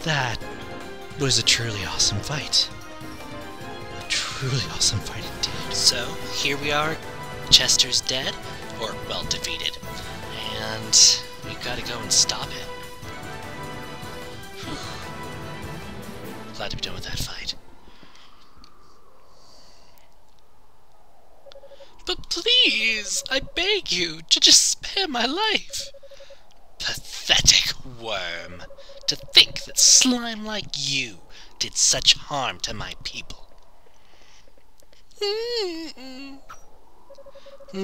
That was a truly awesome fight. A truly awesome fight indeed. So, here we are. Chester's dead, or, well, defeated. And we've got to go and stop him. Whew. Glad to be done with that fight. But please, I beg you, to just spare my life. Pathetic worm. To think that slime like you did such harm to my people.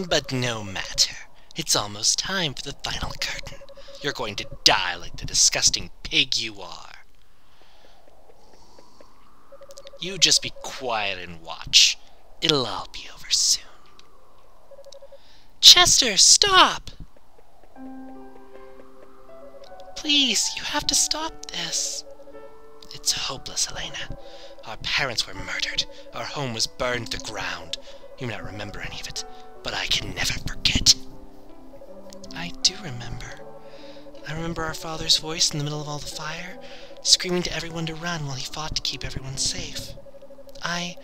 But no matter. It's almost time for the final curtain. You're going to die like the disgusting pig you are. You just be quiet and watch. It'll all be over soon. Chester, stop! Please, you have to stop this. It's hopeless, Elena. Our parents were murdered. Our home was burned to the ground. You may not remember any of it, but I can never forget. I do remember. I remember our father's voice in the middle of all the fire, screaming to everyone to run while he fought to keep everyone safe. I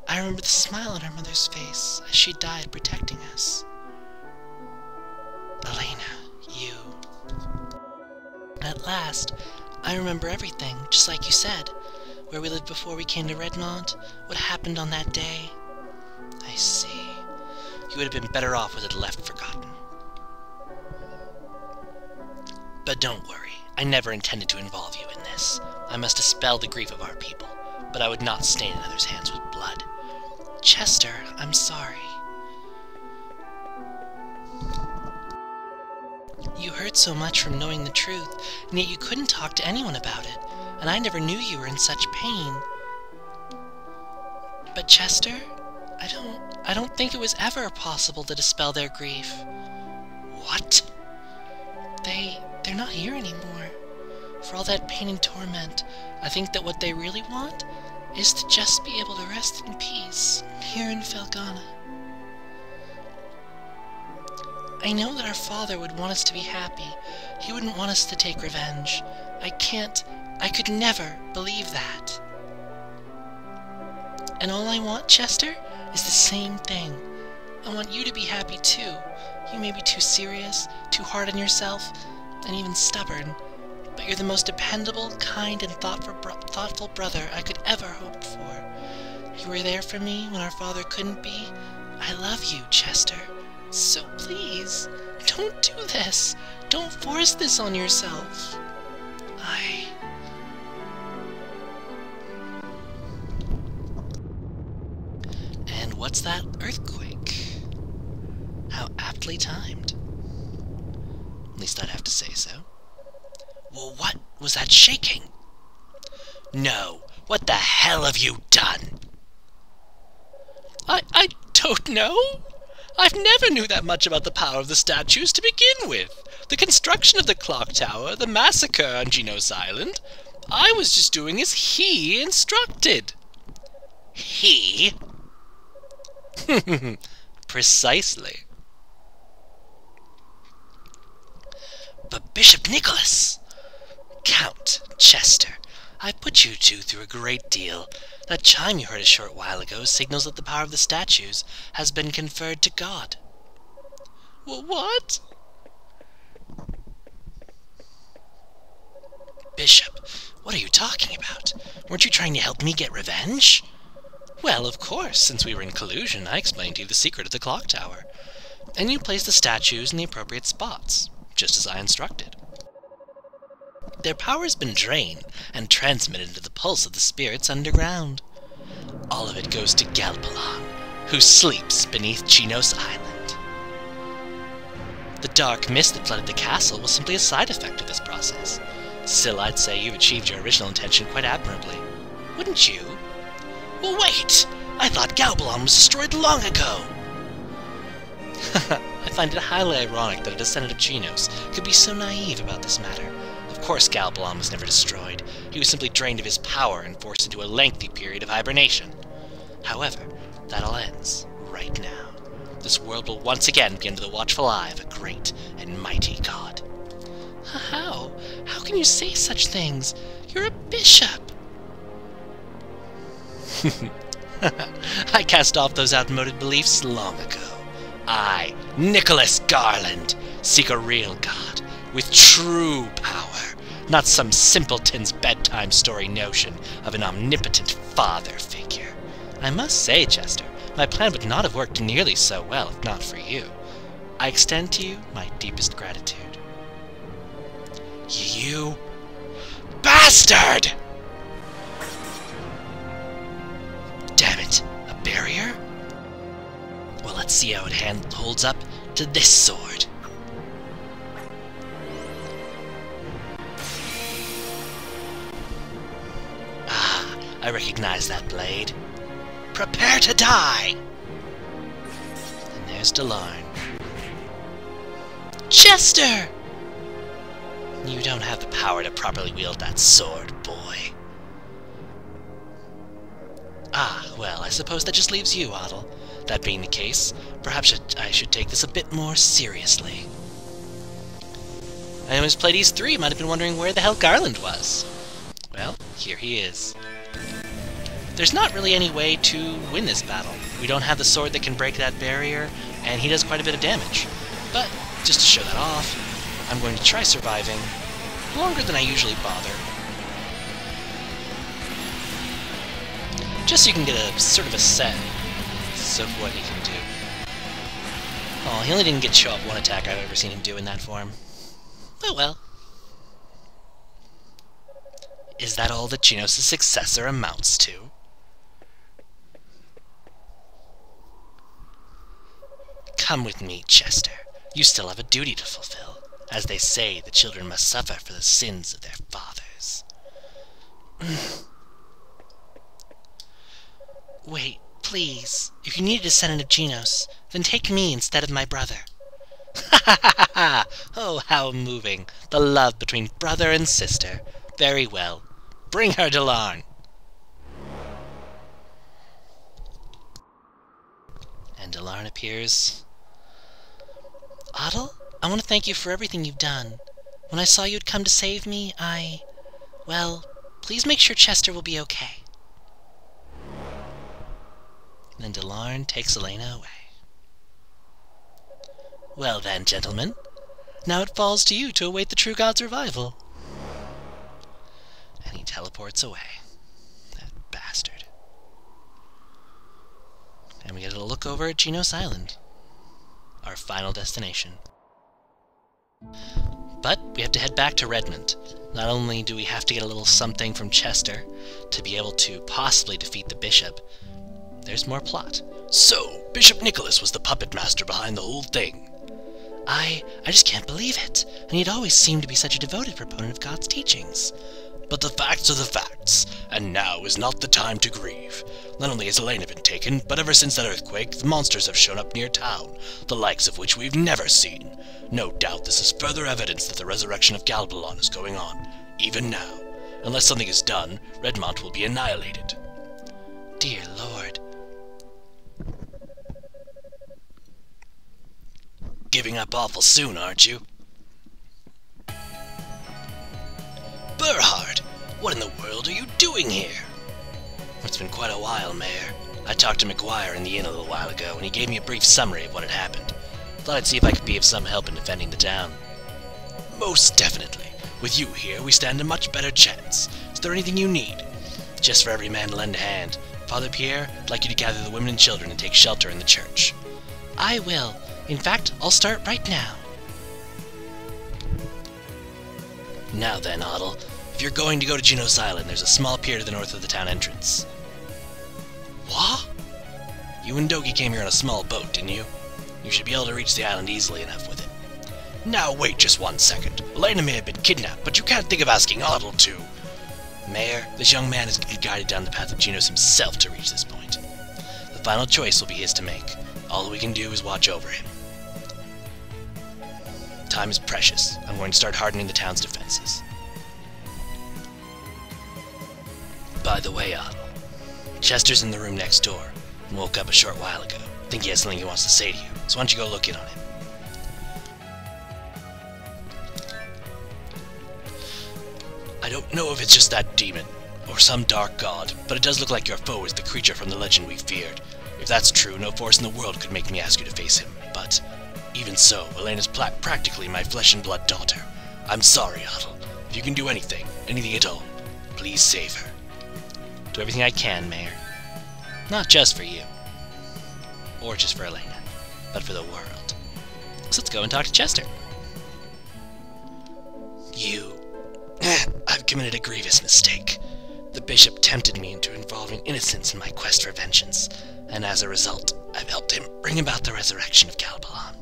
remember the smile on our mother's face as she died protecting us. Elena, you... At last, I remember everything, just like you said. Where we lived before we came to Redmond, what happened on that day. I see. You would have been better off with it left forgotten. But don't worry, I never intended to involve you in this. I must dispel the grief of our people, but I would not stain another's hands with blood. Chester, I'm sorry. You hurt so much from knowing the truth, and yet you couldn't talk to anyone about it, and I never knew you were in such pain. But Chester, I don't think it was ever possible to dispel their grief. What? They're not here anymore. For all that pain and torment, I think that what they really want is to just be able to rest in peace here in Felghana. I know that our father would want us to be happy. He wouldn't want us to take revenge. I could never believe that. And all I want, Chester, is the same thing. I want you to be happy too. You may be too serious, too hard on yourself, and even stubborn, but you're the most dependable, kind, and thoughtful brother I could ever hope for. You were there for me when our father couldn't be. I love you, Chester. So please, don't do this. Don't force this on yourself. And what's that earthquake? How aptly timed. At least I'd have to say so. Well, what was that shaking? No, what the hell have you done? I don't know. I've never knew that much about the power of the statues to begin with. The construction of the clock tower, the massacre on Genos Island. I was just doing as he instructed. He? Precisely. But Bishop Nicholas! Count, Chester, I put you two through a great deal. That chime you heard a short while ago signals that the power of the statues has been conferred to God. What? Bishop, what are you talking about? Weren't you trying to help me get revenge? Well, of course, since we were in collusion, I explained to you the secret of the clock tower. And you placed the statues in the appropriate spots, just as I instructed. Their power has been drained and transmitted into the pulse of the spirits underground. All of it goes to Galbalon, who sleeps beneath Genos Island. The dark mist that flooded the castle was simply a side effect of this process. Still, I'd say you've achieved your original intention quite admirably. Wouldn't you? Well, wait! I thought Galbalon was destroyed long ago! I find it highly ironic that a descendant of Genos could be so naive about this matter. Of course Galbalon was never destroyed. He was simply drained of his power and forced into a lengthy period of hibernation. However, that all ends right now. This world will once again be under the watchful eye of a great and mighty god. How? How can you say such things? You're a bishop! I cast off those outmoded beliefs long ago. I, Nicholas Garland, seek a real god with true power, not some simpleton's bedtime story notion of an omnipotent father figure. I must say, Chester, my plan would not have worked nearly so well if not for you. I extend to you my deepest gratitude. You bastard! Damn it, a barrier? Well, let's see how it holds up to this sword. Ah, I recognize that blade. Prepare to die! And there's Delarn. Chester! You don't have the power to properly wield that sword, boy. Ah, well, I suppose that just leaves you, Otto. That being the case, perhaps I should take this a bit more seriously. Anyone who's played Ys 3 might have been wondering where the hell Garland was. Well, here he is. There's not really any way to win this battle. We don't have the sword that can break that barrier, and he does quite a bit of damage. But, just to show that off, I'm going to try surviving longer than I usually bother. Just so you can get a sort of a sense of what he can do. Oh, he only didn't get show up one attack I've ever seen him do in that form. Oh well. Is that all that Genos' successor amounts to? Come with me, Chester. You still have a duty to fulfill. As they say, the children must suffer for the sins of their fathers. Wait, please. If you need a descendant of Genos, then take me instead of my brother. Ha ha ha ha! Oh, how moving. The love between brother and sister. Very well. Bring her, Delarn. And Delarn appears. Otto, I want to thank you for everything you've done. When I saw you'd come to save me, well, please make sure Chester will be okay. Then Delarn takes Elena away. Well then, gentlemen, now it falls to you to await the true god's revival. And he teleports away. That bastard. And we get a look over at Genos Island, our final destination. But we have to head back to Redmond. Not only do we have to get a little something from Chester to be able to possibly defeat the bishop, there's more plot. So, Bishop Nicholas was the puppet master behind the whole thing. I just can't believe it. And he'd always seemed to be such a devoted proponent of God's teachings. But the facts are the facts, and now is not the time to grieve. Not only has Elena been taken, but ever since that earthquake, the monsters have shown up near town, the likes of which we've never seen. No doubt this is further evidence that the resurrection of Galbalon is going on, even now. Unless something is done, Redmont will be annihilated. Dear Lord. Giving up awful soon, aren't you? Burhard, what in the world are you doing here? It's been quite a while, Mayor. I talked to McGuire in the inn a little while ago, and he gave me a brief summary of what had happened. Thought I'd see if I could be of some help in defending the town. Most definitely. With you here, we stand a much better chance. Is there anything you need? Just for every man to lend a hand. Father Pierre, I'd like you to gather the women and children and take shelter in the church. I will. In fact, I'll start right now. Now then, Otto, if you're going to go to Genos Island, there's a small pier to the north of the town entrance. What? You and Dogi came here on a small boat, didn't you? You should be able to reach the island easily enough with it. Now wait just 1 second. Elena may have been kidnapped, but you can't think of asking Otto to. Mayor, this young man is to be guided down the path of Genos himself to reach this point. The final choice will be his to make. All we can do is watch over him. Time is precious. I'm going to start hardening the town's defenses. By the way, Otto, Chester's in the room next door and woke up a short while ago. I think he has something he wants to say to you, so why don't you go look in on him? know if it's just that demon, or some dark god, but it does look like your foe is the creature from the legend we feared. If that's true, no force in the world could make me ask you to face him, but even so, Elena's practically my flesh and blood daughter. I'm sorry, Otto. If you can do anything at all, please save her. Do everything I can, Mayor. Not just for you. Or just for Elena, but for the world. So let's go and talk to Chester. I've committed a grievous mistake. The bishop tempted me into involving innocents in my quest for vengeance, and as a result, I've helped him bring about the resurrection of Galbalon.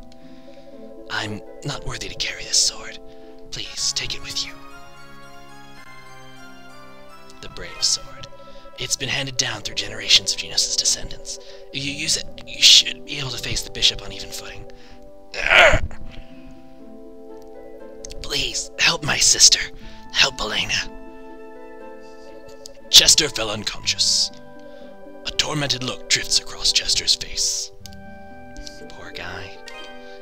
I'm not worthy to carry this sword. Please, take it with you. The brave sword. It's been handed down through generations of Genos' descendants. If you use it, you should be able to face the bishop on even footing. Please, help my sister. Help Elena. Chester fell unconscious. A tormented look drifts across Chester's face. Poor guy.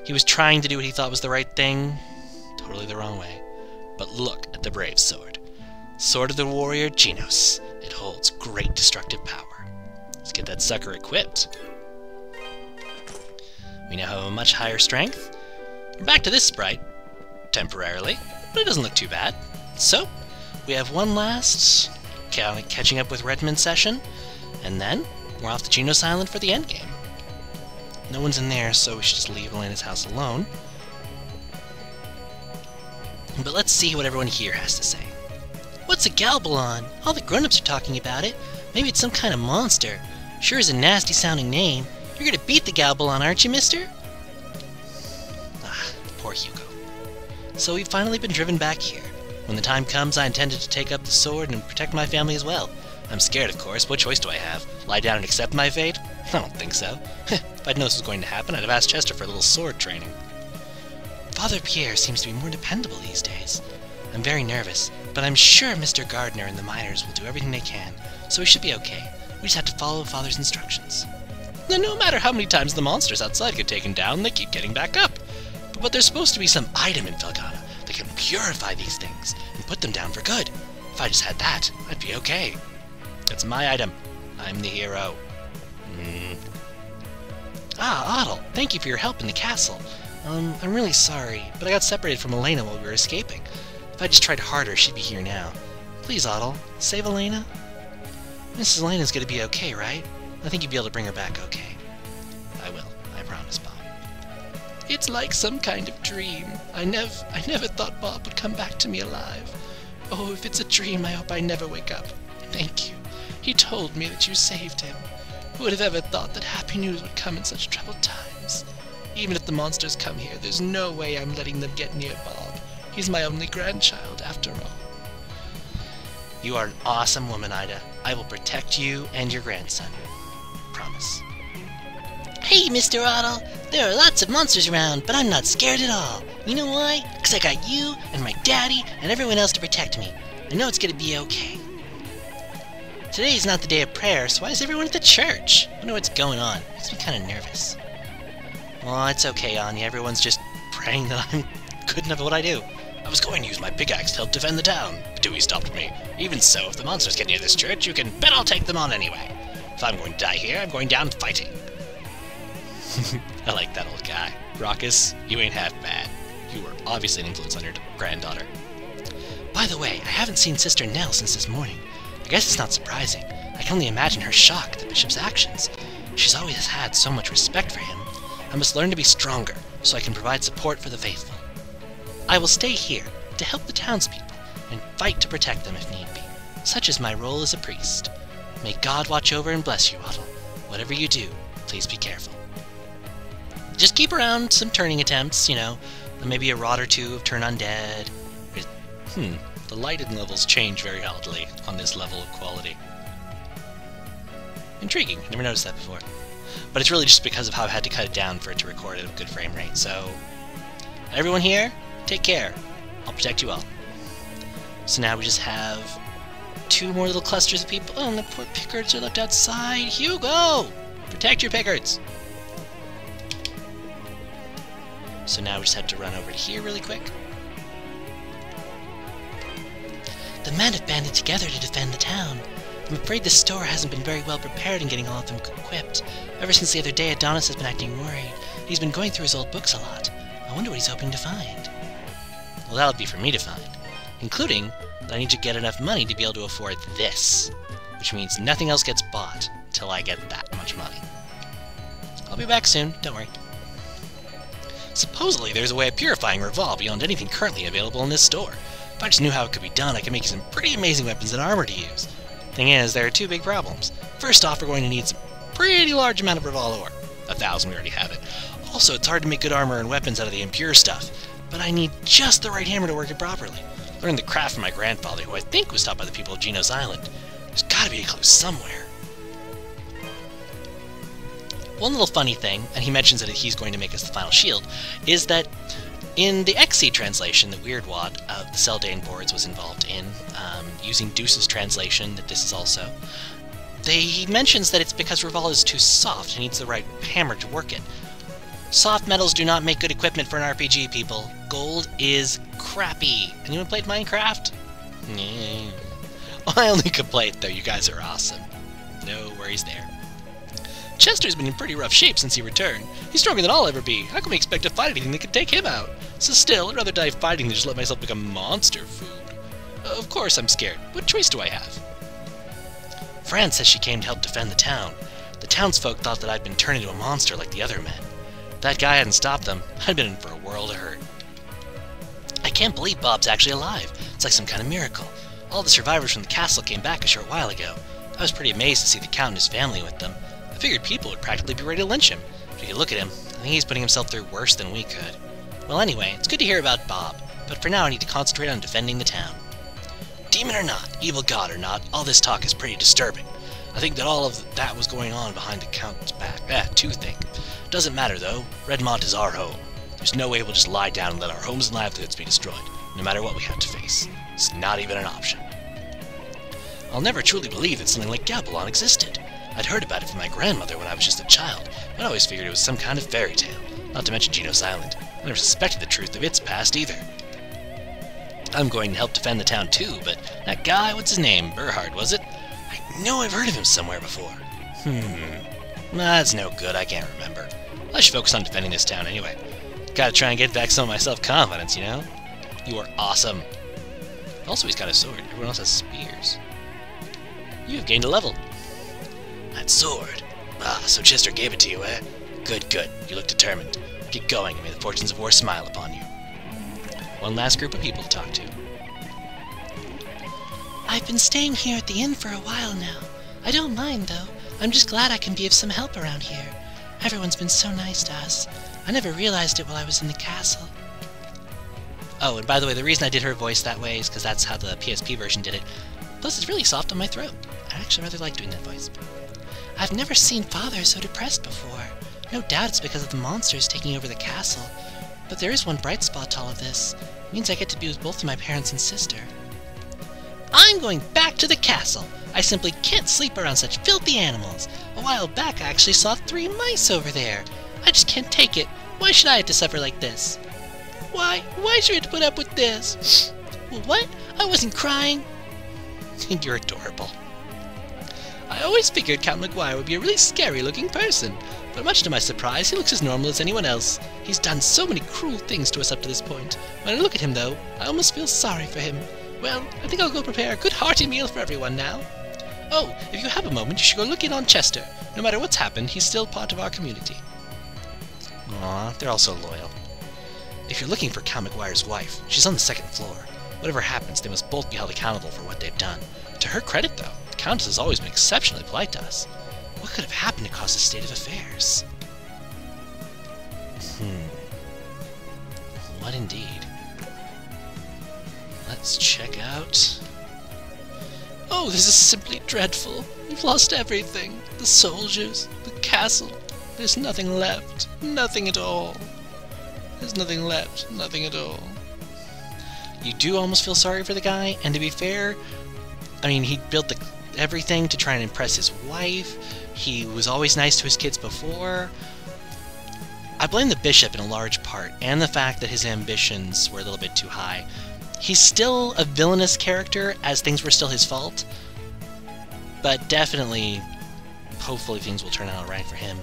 He was trying to do what he thought was the right thing. Totally the wrong way. But look at the brave sword. Sword of the warrior Genos. It holds great destructive power. Let's get that sucker equipped. We now have a much higher strength. We're back to this sprite. Temporarily. But it doesn't look too bad. So, we have one last catching up with Redmond session. And then, we're off to Genos Island for the endgame. No one's in there, so we should just leave Elena's house alone. But let's see what everyone here has to say. What's a Galbalon? All the grown-ups are talking about it. Maybe it's some kind of monster. Sure is a nasty-sounding name. You're gonna beat the Galbalon, aren't you, mister? Ah, poor Hugo. So we've finally been driven back here. When the time comes, I intended to take up the sword and protect my family as well. I'm scared, of course. What choice do I have? Lie down and accept my fate? I don't think so. If I'd known this was going to happen, I'd have asked Chester for a little sword training. Father Pierre seems to be more dependable these days. I'm very nervous, but I'm sure Mr. Gardner and the miners will do everything they can, so we should be okay. We just have to follow Father's instructions. And no matter how many times the monsters outside get taken down, they keep getting back up. But there's supposed to be some item in Felghana that can purify these things and put them down for good. If I just had that, I'd be okay. That's my item. I'm the hero. Ah, Otto, thank you for your help in the castle. I'm really sorry, but I got separated from Elena while we were escaping. If I just tried harder, she'd be here now. Please, Otto, save Elena? Mrs. Elena's gonna be okay, right? I think you'd be able to bring her back okay. I will. I promise, Bob. It's like some kind of dream. I never thought Bob would come back to me alive. Oh, if it's a dream, I hope I never wake up. Thank you. He told me that you saved him. Who would have ever thought that happy news would come in such troubled times? Even if the monsters come here, there's no way I'm letting them get near Bob. He's my only grandchild, after all. You are an awesome woman, Ida. I will protect you and your grandson. Promise. Hey, Mr. Otto! There are lots of monsters around, but I'm not scared at all. You know why? Because I got you, and my daddy, and everyone else to protect me. I know it's gonna be okay. Today is not the day of prayer, so why is everyone at the church? I wonder what's going on. Makes me kind of nervous. Well, it's okay, Anya. Everyone's just praying that I'm good enough at what I do. I was going to use my pickaxe to help defend the town, but Dewey stopped me. Even so, if the monsters get near this church, you can bet I'll take them on anyway. If I'm going to die here, I'm going down fighting. I like that old guy. Raucous, you ain't half bad. You were obviously an influence on your granddaughter. By the way, I haven't seen Sister Nell since this morning. I guess it's not surprising. I can only imagine her shock at the bishop's actions. She's always had so much respect for him. I must learn to be stronger, so I can provide support for the faithful. I will stay here to help the townspeople, and fight to protect them if need be. Such is my role as a priest. May God watch over and bless you, Otto. Whatever you do, please be careful. Just keep around some turning attempts, you know. Maybe a rod or two of turn undead. The lighted levels change very oddly on this level of quality. Intriguing, never noticed that before. But it's really just because of how I've had to cut it down for it to record at a good frame rate, so... Everyone here, take care. I'll protect you all. So now we just have 2 more little clusters of people. Oh, and the poor Pickards are left outside. Hugo! Protect your Pickards! So now we just have to run over to here really quick. The men have banded together to defend the town. I'm afraid the store hasn't been very well prepared in getting all of them equipped. Ever since the other day, Adonis has been acting worried. He's been going through his old books a lot. I wonder what he's hoping to find. Well, that'll be for me to find. Including that I need to get enough money to be able to afford this. Which means nothing else gets bought till I get that much money. I'll be back soon, don't worry. Supposedly there's a way of purifying Revolve beyond anything currently available in this store. If I just knew how it could be done, I could make some pretty amazing weapons and armor to use. Thing is, there are two big problems. First off, we're going to need some pretty large amount of Revolve ore. 1,000, we already have it. Also, it's hard to make good armor and weapons out of the impure stuff, but I need just the right hammer to work it properly. Learned the craft from my grandfather, who I think was taught by the people of Genos Island. There's gotta be a clue somewhere. One little funny thing, and he mentions that he's going to make us the final shield, is that in the XC translation that Weirdwad of the Seldane boards was involved in, using Deuce's translation that this is also, he mentions that it's because Revolve is too soft and needs the right hammer to work it. Soft metals do not make good equipment for an RPG, people. Gold is crappy. Anyone played Minecraft? Yeah. Well, I only could play it, though. You guys are awesome. No worries there. Chester's been in pretty rough shape since he returned. He's stronger than I'll ever be. How can we expect to fight anything that could take him out? So still, I'd rather die fighting than just let myself become monster food. Of course I'm scared. What choice do I have? Fran says she came to help defend the town. The townsfolk thought that I'd been turned into a monster like the other men. If that guy hadn't stopped them, I'd been in for a world of hurt. I can't believe Bob's actually alive. It's like some kind of miracle. All the survivors from the castle came back a short while ago. I was pretty amazed to see the Count and his family with them. I figured people would practically be ready to lynch him. But if you look at him, I think he's putting himself through worse than we could. Well, anyway, it's good to hear about Bob, but for now I need to concentrate on defending the town. Demon or not, evil god or not, all this talk is pretty disturbing. I think that all of that was going on behind the Count's back. To think. Doesn't matter, though. Redmont is our home. There's no way we'll just lie down and let our homes and livelihoods be destroyed, no matter what we have to face. It's not even an option. I'll never truly believe that something like Gabalon existed. I'd heard about it from my grandmother when I was just a child, but I always figured it was some kind of fairy tale, not to mention Genos Island. I never suspected the truth of its past either. I'm going to help defend the town too, but that guy, what's his name? Berhard, was it? I know I've heard of him somewhere before. That's no good, I can't remember. I should focus on defending this town anyway. Gotta try and get back some of my self-confidence, you know? You are awesome. Also, he's got a sword. Everyone else has spears. You've gained a level. That sword. So Chester gave it to you, eh? Good, good. You look determined. Keep going, and may the fortunes of war smile upon you. One last group of people to talk to. I've been staying here at the inn for a while now. I don't mind, though. I'm just glad I can be of some help around here. Everyone's been so nice to us. I never realized it while I was in the castle. Oh, and by the way, the reason I did her voice that way is because that's how the PSP version did it. Plus, it's really soft on my throat. I actually rather like doing that voice. I've never seen Father so depressed before. No doubt it's because of the monsters taking over the castle. But there is one bright spot to all of this. It means I get to be with both of my parents and sister. I'm going back to the castle. I simply can't sleep around such filthy animals. A while back I actually saw 3 mice over there. I just can't take it. Why should I have to suffer like this? Why should we have to put up with this? What? I wasn't crying. You're adorable. I always figured Count Maguire would be a really scary-looking person, but much to my surprise, he looks as normal as anyone else. He's done so many cruel things to us up to this point. When I look at him, though, I almost feel sorry for him. Well, I think I'll go prepare a good hearty meal for everyone now. Oh, if you have a moment, you should go look in on Chester. No matter what's happened, he's still part of our community. Aw, they're all so loyal. If you're looking for Count Maguire's wife, she's on the 2nd floor. Whatever happens, they must both be held accountable for what they've done. To her credit, though, the Countess has always been exceptionally polite to us. What could have happened to cause this state of affairs? What indeed? Let's check out... Oh, this is simply dreadful. We've lost everything. The soldiers, the castle. There's nothing left. Nothing at all. There's nothing left. Nothing at all. You do almost feel sorry for the guy, and to be fair, I mean, he built everything to try and impress his wife. He was always nice to his kids before. I blame the bishop in a large part, and the fact that his ambitions were a little bit too high. He's still a villainous character, as things were still his fault. But definitely, hopefully things will turn out right for him.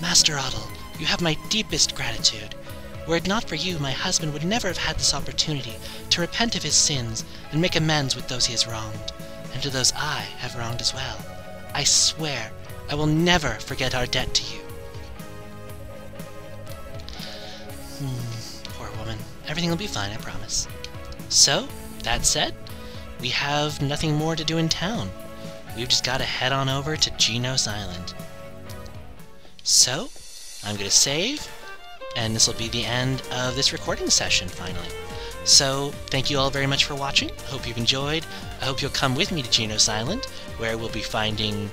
Master Otto, you have my deepest gratitude. Were it not for you, my husband would never have had this opportunity to repent of his sins and make amends with those he has wronged, and to those I have wronged as well. I swear I will never forget our debt to you. Poor woman. Everything will be fine, I promise. So, that said, we have nothing more to do in town. We've just got to head on over to Genos Island. So, I'm going to save, and this will be the end of this recording session, finally. So, thank you all very much for watching. Hope you've enjoyed. I hope you'll come with me to Genos Island, where we'll be finding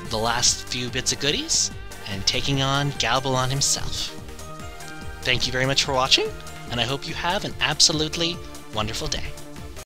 the last few bits of goodies, and taking on Galbalon himself. Thank you very much for watching, and I hope you have an absolutely wonderful day.